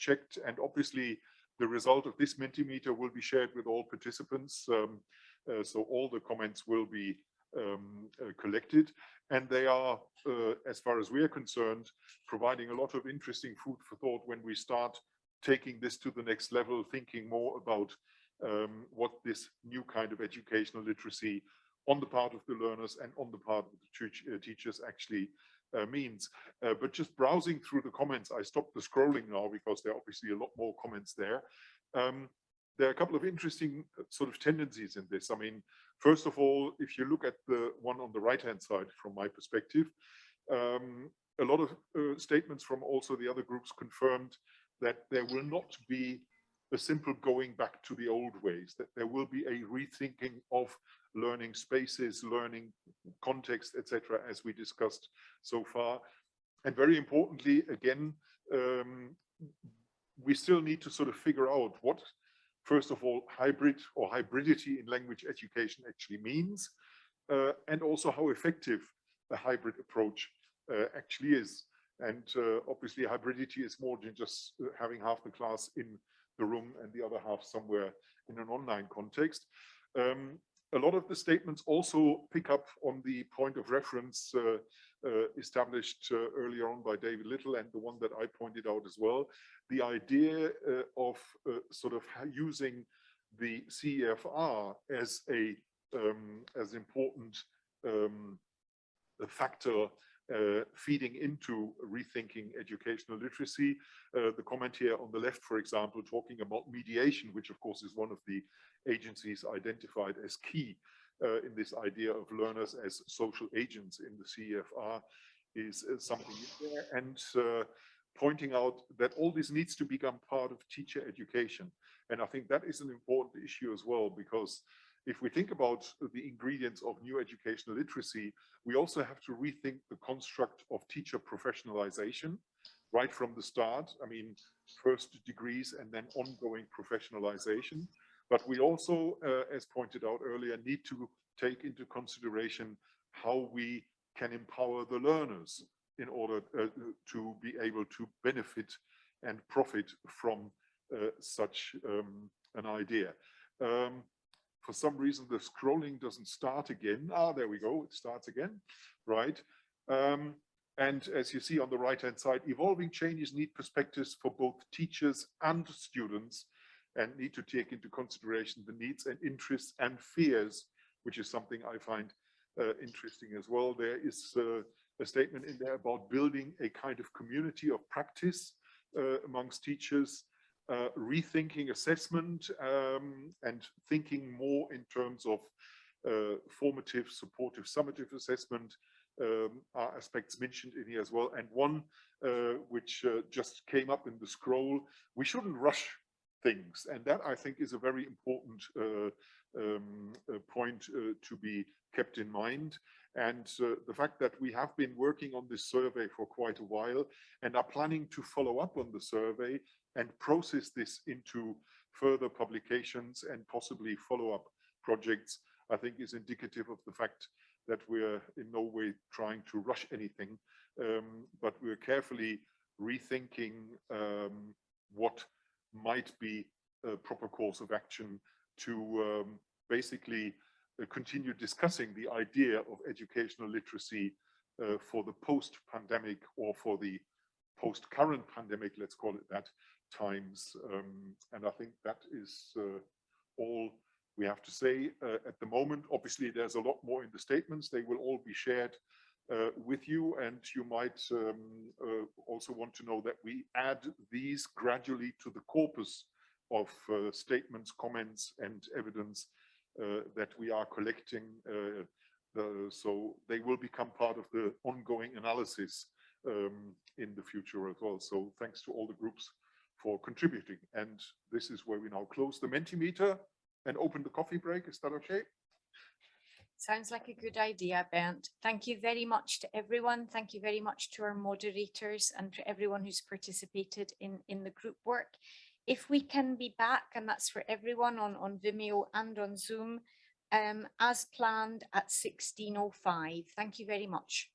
checked, and obviously the result of this Mentimeter will be shared with all participants. So all the comments will be collected, and they are, as far as we are concerned, providing a lot of interesting food for thought when we start taking this to the next level, thinking more about what this new kind of educational literacy on the part of the learners and on the part of the teachers actually means. But just browsing through the comments, I stopped the scrolling now because there are obviously a lot more comments there. There are a couple of interesting sort of tendencies in this. I mean, first of all, if you look at the one on the right-hand side, from my perspective, a lot of statements from also the other groups confirmed that there will not be a simple going back to the old ways, that there will be a rethinking of learning spaces, learning context, etc., as we discussed so far. And very importantly, again, we still need to sort of figure out what, first of all, hybrid or hybridity in language education actually means, and also how effective a hybrid approach actually is. And obviously hybridity is more than just having half the class in the room and the other half somewhere in an online context. A lot of the statements also pick up on the point of reference established earlier on by David Little, and the one that I pointed out as well, the idea of sort of using the CEFR as a as important factor feeding into rethinking educational literacy. The comment here on the left, for example, talking about mediation, which of course is one of the agencies identified as key in this idea of learners as social agents in the CEFR, is something in there, and pointing out that all this needs to become part of teacher education. And I think that is an important issue as well, because if we think about the ingredients of new educational literacy, we also have to rethink the construct of teacher professionalization right from the start. I mean, first degrees and then ongoing professionalization. But we also, as pointed out earlier, need to take into consideration how we can empower the learners in order to be able to benefit and profit from such an idea. For some reason, the scrolling doesn't start again. Ah, there we go, it starts again, right? And as you see on the right-hand side, evolving changes need perspectives for both teachers and students, and need to take into consideration the needs and interests and fears, which is something I find interesting as well. There is a statement in there about building a kind of community of practice amongst teachers, rethinking assessment, and thinking more in terms of formative, supportive, summative assessment are aspects mentioned in here as well. And one which just came up in the scroll, we shouldn't rush things, and that I think is a very important point to be kept in mind. And the fact that we have been working on this survey for quite a while and are planning to follow up on the survey and process this into further publications and possibly follow-up projects, I think is indicative of the fact that we're in no way trying to rush anything, but we're carefully rethinking what might be a proper course of action to basically continue discussing the idea of educational literacy for the post-pandemic, or for the post-current pandemic, let's call it that, times. And I think that is all we have to say at the moment. Obviously, there's a lot more in the statements. They will all be shared with you, and you might also want to know that we add these gradually to the corpus of statements, comments, and evidence that we are collecting. So they will become part of the ongoing analysis in the future as well. So thanks to all the groups for contributing. And this is where we now close the Mentimeter and open the coffee break. Is that okay? Sounds like a good idea, Bernd. Thank you very much to everyone. Thank you very much to our moderators and to everyone who's participated in the group work. If we can be back, and that's for everyone on Vimeo and on Zoom, as planned at 16:05. Thank you very much.